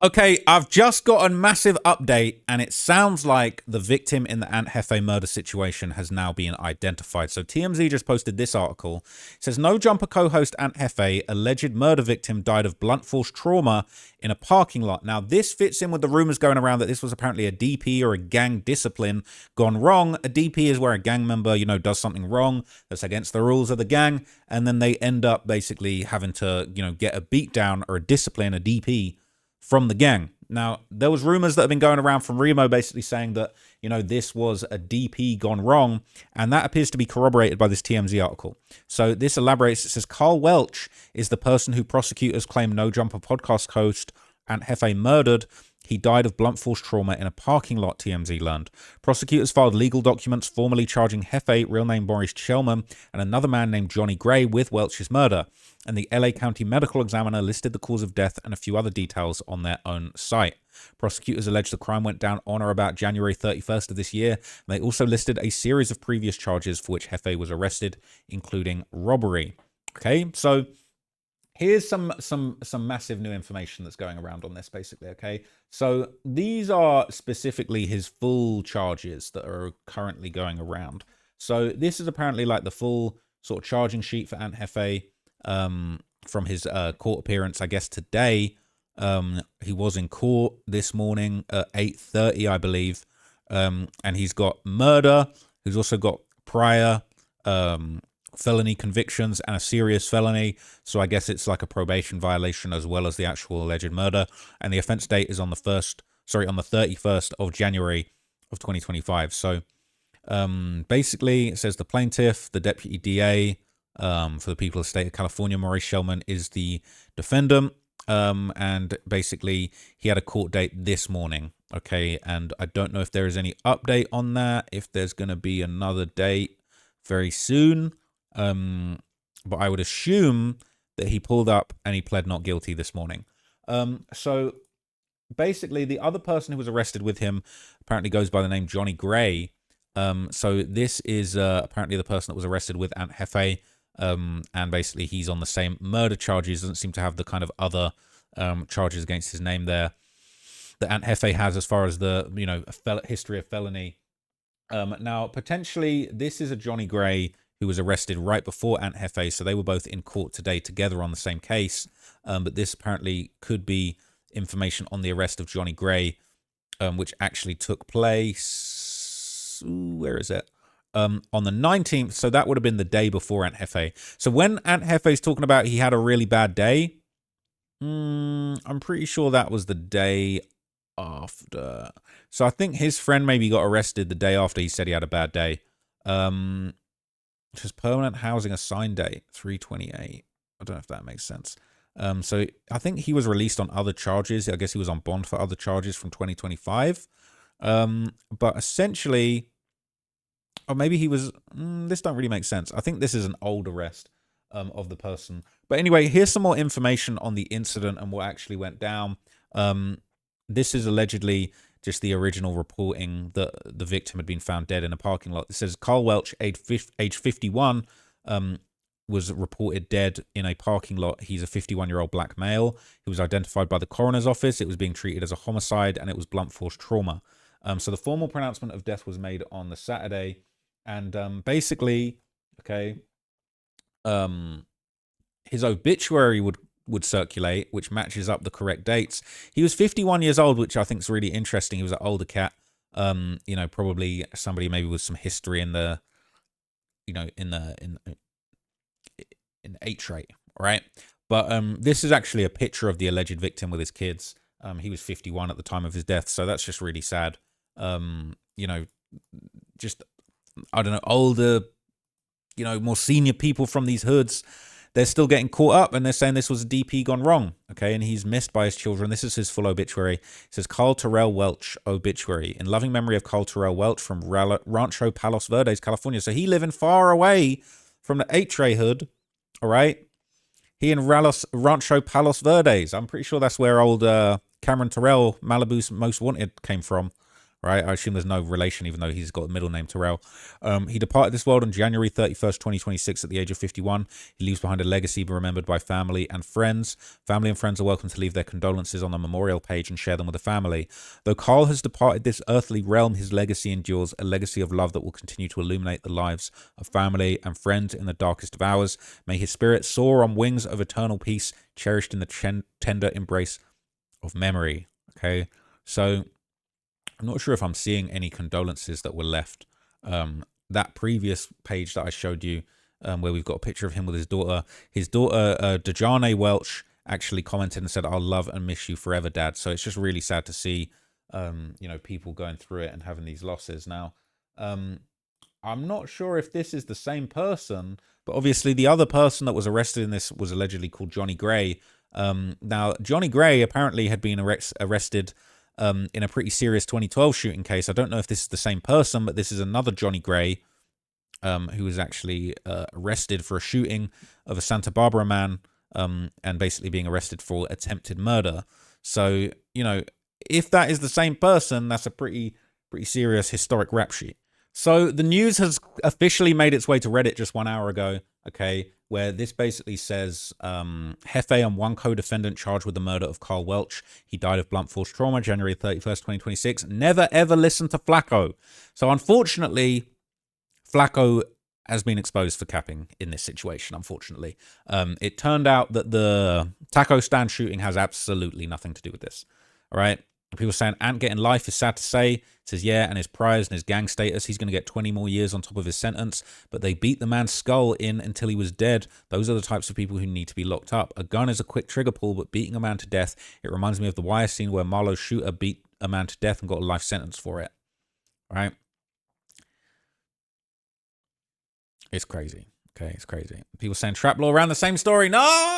Okay, I've just got a massive update, and it sounds like the victim in the Aunt Jefe murder situation has now been identified. So TMZ just posted this article. It says, No Jumper co-host Aunt Jefe, alleged murder victim, died of blunt force trauma in a parking lot. Now, this fits in with the rumors going around that this was apparently a DP or a gang discipline gone wrong. A DP is where a gang member, does something wrong that's against the rules of the gang, and then they end up basically having to, get a beat down or a discipline, a DP, from the gang. Now, there was rumors that have been going around from Remo basically saying that, this was a DP gone wrong, and that appears to be corroborated by this TMZ article. So this elaborates. It says, Carl Welch is the person who prosecutors claim No Jumper podcast host Aunt Jefe murdered. He died of blunt force trauma in a parking lot, TMZ learned. Prosecutors filed legal documents formally charging Jefe, real name Maurice Chelman, and another man named Johnny Gray with Welch's murder. And the LA County Medical Examiner listed the cause of death and a few other details on their own site. Prosecutors allege the crime went down on or about January 31st of this year. And they also listed a series of previous charges for which Jefe was arrested, including robbery. Okay, so here's some massive new information that's going around on this, basically, okay? So these are specifically his full charges that are currently going around. So this is apparently like the full sort of charging sheet for Aunt Jefe from his court appearance, I guess, today. He was in court this morning at 8:30, I believe. And he's got murder. He's also got prior felony convictions and a serious felony, so I guess it's like a probation violation as well as the actual alleged murder. And the offense date is on the 31st of January of 2025. So basically, it says the plaintiff, the deputy DA for the people of the state of California, Maurice Chelman, is the defendant. And basically, he had a court date this morning. Okay, and I don't know if there is any update on that, if there's going to be another date very soon. But I would assume that he pulled up and he pled not guilty this morning. So basically, the other person who was arrested with him apparently goes by the name Johnny Gray. So this is apparently the person that was arrested with Aunt Jefe. And basically, he's on the same murder charges. Doesn't seem to have the kind of other charges against his name there that Aunt Jefe has, as far as the history of felony. Now, potentially, this is a Johnny Gray who was arrested right before Aunt Jefe, so they were both in court today together on the same case. But this apparently could be information on the arrest of Johnny Gray, which actually took place. Where is it? On the 19th, so that would have been the day before Aunt Jefe. So when Aunt Jefe's talking about he had a really bad day, I'm pretty sure that was the day after. So I think his friend maybe got arrested the day after he said he had a bad day. Which is permanent housing assigned date, 3/28. I don't know if that makes sense. So I think he was released on other charges. I guess he was on bond for other charges from 2025. But essentially, or maybe he was, this don't really make sense. I think this is an old arrest of the person. But anyway, here's some more information on the incident and what actually went down. This is allegedly just the original reporting that the victim had been found dead in a parking lot. It says Carl Welch, age 51, was reported dead in a parking lot. He's a 51-year-old black male. He was identified by the coroner's office. It was being treated as a homicide, and it was blunt force trauma. So the formal pronouncement of death was made on the Saturday. And basically, okay, his obituary would circulate, which matches up the correct dates. He was 51 years old, which I think is really interesting. He was an older cat, probably somebody maybe with some history in the, in H-rate, right? But this is actually a picture of the alleged victim with his kids. He was 51 at the time of his death, so that's just really sad. Just, I don't know, older, more senior people from these hoods, they're still getting caught up, and they're saying this was a DP gone wrong, okay? And he's missed by his children. This is his full obituary. It says, Carl Terrell Welch obituary. In loving memory of Carl Terrell Welch from Rancho Palos Verdes, California. So he living far away from the H-Ray hood, all right? He in Rancho Palos Verdes. I'm pretty sure that's where old Cameron Terrell, Malibu's Most Wanted, came from. right? I assume there's no relation, even though he's got the middle name Terrell. He departed this world on January 31st, 2026 at the age of 51. He leaves behind a legacy remembered by family and friends. Family and friends are welcome to leave their condolences on the memorial page and share them with the family. Though Carl has departed this earthly realm, his legacy endures, a legacy of love that will continue to illuminate the lives of family and friends in the darkest of hours. May his spirit soar on wings of eternal peace, cherished in the tender embrace of memory. Okay, so I'm not sure if I'm seeing any condolences that were left. That previous page that I showed you, where we've got a picture of him with his daughter, Dejane Welch, actually commented and said, "I'll love and miss you forever, Dad." So it's just really sad to see, people going through it and having these losses. Now, I'm not sure if this is the same person, but obviously the other person that was arrested in this was allegedly called Johnny Gray. Now, Johnny Gray apparently had been arrested in a pretty serious 2012 shooting case. I don't know if this is the same person, but this is another Johnny Gray who was actually arrested for a shooting of a Santa Barbara man and basically being arrested for attempted murder. So, if that is the same person, that's a pretty serious historic rap sheet. So the news has officially made its way to Reddit just 1 hour ago, okay, where this basically says, Jefe and one co-defendant charged with the murder of Carl Welch. He died of blunt force trauma, January 31st, 2026. Never, ever listen to Flacco. So unfortunately, Flacco has been exposed for capping in this situation, unfortunately. It turned out that the taco stand shooting has absolutely nothing to do with this, all right? People saying Ant getting life is sad to say. It says, yeah, and his priors and his gang status, he's going to get 20 more years on top of his sentence. But they beat the man's skull in until he was dead. Those are the types of people who need to be locked up. A gun is a quick trigger pull, but beating a man to death, it reminds me of the Wire scene where Marlowe's shooter beat a man to death and got a life sentence for it. Right? It's crazy. Okay, it's crazy. People saying trap law around the same story. No!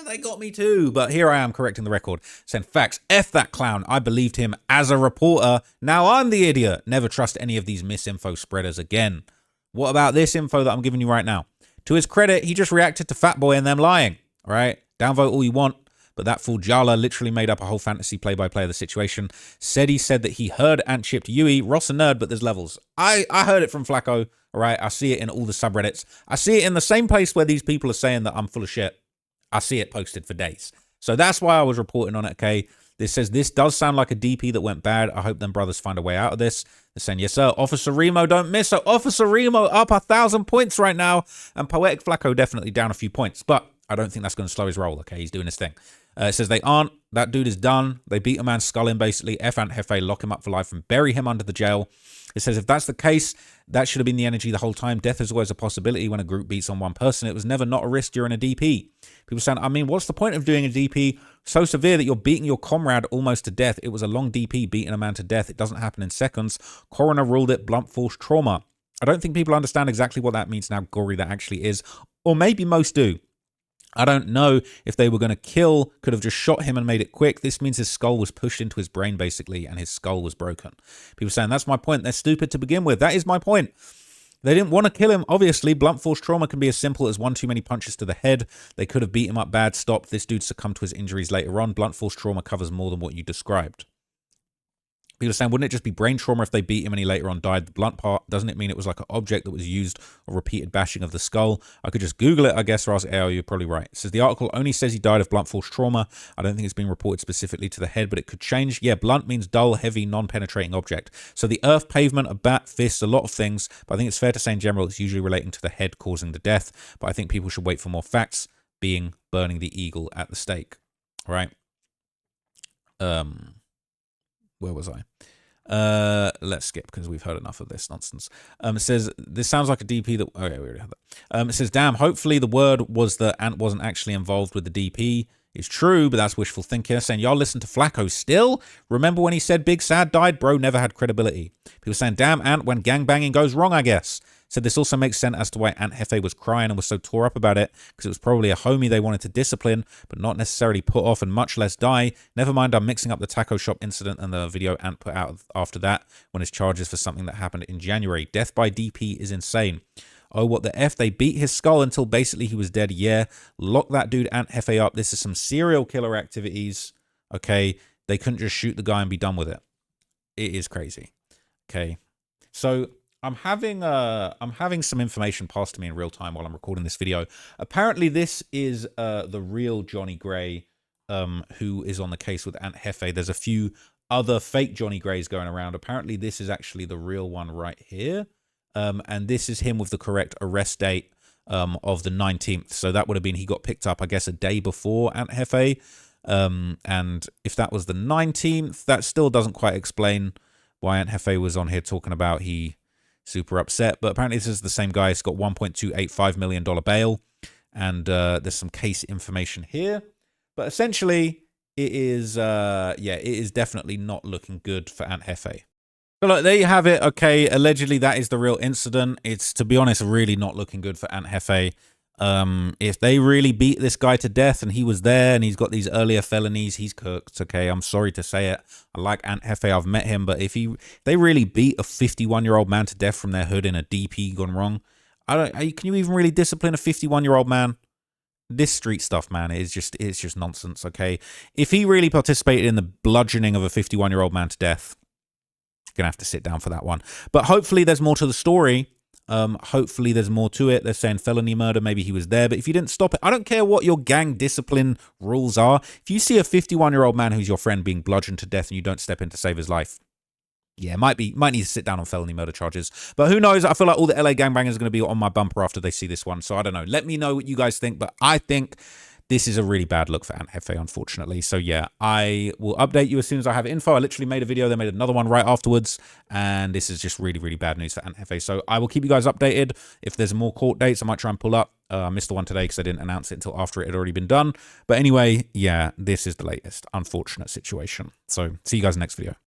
They got me too. But here I am correcting the record. Saying facts. F that clown. I believed him as a reporter. Now I'm the idiot. Never trust any of these misinfo spreaders again. What about this info that I'm giving you right now? To his credit, he just reacted to Fatboy and them lying. All right? Downvote all you want. But that fool Jala literally made up a whole fantasy play-by-play of the situation. He said that he heard Ant chipped Yui. Ross a nerd, but there's levels. I heard it from Flacco. All right? I see it in all the subreddits. I see it in the same place where these people are saying that I'm full of shit. I see it posted for days. So that's why I was reporting on it, okay? This says, this does sound like a DP that went bad. I hope them brothers find a way out of this. They're saying, yes, sir. Officer Remo, don't miss. So Officer Remo up 1,000 points right now. And Poetic Flacco definitely down a few points. But I don't think that's going to slow his roll, okay? He's doing his thing. It says they aren't. That dude is done. They beat a man's skull in, basically. F Ant Jefe, lock him up for life and bury him under the jail. It says if that's the case, that should have been the energy the whole time. Death is always a possibility when a group beats on one person. It was never not a risk during a DP. People saying, I mean, what's the point of doing a DP so severe that you're beating your comrade almost to death? It was a long DP beating a man to death. It doesn't happen in seconds. Coroner ruled it blunt force trauma. I don't think people understand exactly what that means and how gory that actually is. Or maybe most do. I don't know if they were going to kill, could have just shot him and made it quick. This means his skull was pushed into his brain, basically, and his skull was broken. People saying, that's my point. They're stupid to begin with. That is my point. They didn't want to kill him. Obviously, blunt force trauma can be as simple as one too many punches to the head. They could have beat him up bad, stopped. This dude succumbed to his injuries later on. Blunt force trauma covers more than what you described. People are saying, wouldn't it just be brain trauma if they beat him and he later on died? The blunt part, doesn't it mean it was like an object that was used or repeated bashing of the skull? I could just Google it, I guess, or ask AO, you're probably right. It says the article only says he died of blunt force trauma. I don't think it's been reported specifically to the head, but it could change. Yeah, blunt means dull, heavy, non-penetrating object. So the earth, pavement, a bat, fist, a lot of things. But I think it's fair to say in general, it's usually relating to the head causing the death. But I think people should wait for more facts, being burning the eagle at the stake. All right. Where was I? Let's skip because we've heard enough of this nonsense. It says this sounds like a DP that. Okay, we already had that. It says, damn. Hopefully the word was that Ant wasn't actually involved with the DP. It's true, but that's wishful thinking. Saying y'all listen to Flacco still. Remember when he said Big Sad died, bro? Never had credibility. People saying, damn, Ant, when gangbanging goes wrong, I guess. Said this also makes sense as to why Ant Jefe was crying and was so tore up about it, because it was probably a homie they wanted to discipline, but not necessarily put off and much less die. Never mind, I'm mixing up the taco shop incident and the video Ant put out after that when his charges for something that happened in January. Death by DP is insane. Oh, what the F? They beat his skull until basically he was dead. Yeah, lock that dude Ant Jefe up. This is some serial killer activities. Okay, they couldn't just shoot the guy and be done with it. It is crazy. Okay. So I'm having some information passed to me in real time while I'm recording this video. Apparently, this is the real Johnny Gray, who is on the case with Aunt Jefe. There's a few other fake Johnny Grays going around. Apparently, this is actually the real one right here, and this is him with the correct arrest date of the 19th. So that would have been he got picked up, I guess, a day before Aunt Jefe. And if that was the 19th, that still doesn't quite explain why Aunt Jefe was on here talking about he super upset. But apparently this is the same guy. He's got $1.285 million bail. And there's some case information here. But essentially, it is, yeah, it is definitely not looking good for Aunt Jefe. So look, there you have it. Okay, allegedly that is the real incident. It's, to be honest, really not looking good for Aunt Jefe. If they really beat this guy to death and he was there and he's got these earlier felonies, he's cooked. Okay, I'm sorry to say it. I like Aunt Jefe. I've met him, but if they really beat a 51-year-old man to death from their hood in a DP gone wrong, can you even really discipline a 51-year-old man? This street stuff, man, it's just nonsense. Okay, if he really participated in the bludgeoning of a 51-year-old man to death, gonna have to sit down for that one. But hopefully there's more to the story. Hopefully there's more to it. They're saying felony murder, maybe he was there, but if you didn't stop it, I don't care what your gang discipline rules are. If you see a 51-year-old man who's your friend being bludgeoned to death and you don't step in to save his life, yeah, might need to sit down on felony murder charges. But who knows? I feel like all the LA gangbangers are going to be on my bumper after they see this one. So I don't know. Let me know what you guys think. But I think this is a really bad look for Aunt Jefe, unfortunately. So yeah, I will update you as soon as I have info. I literally made a video. They made another one right afterwards. And this is just really, really bad news for Aunt Jefe. So I will keep you guys updated. If there's more court dates, I might try and pull up. I missed the one today because I didn't announce it until after it had already been done. But anyway, yeah, this is the latest unfortunate situation. So see you guys in the next video.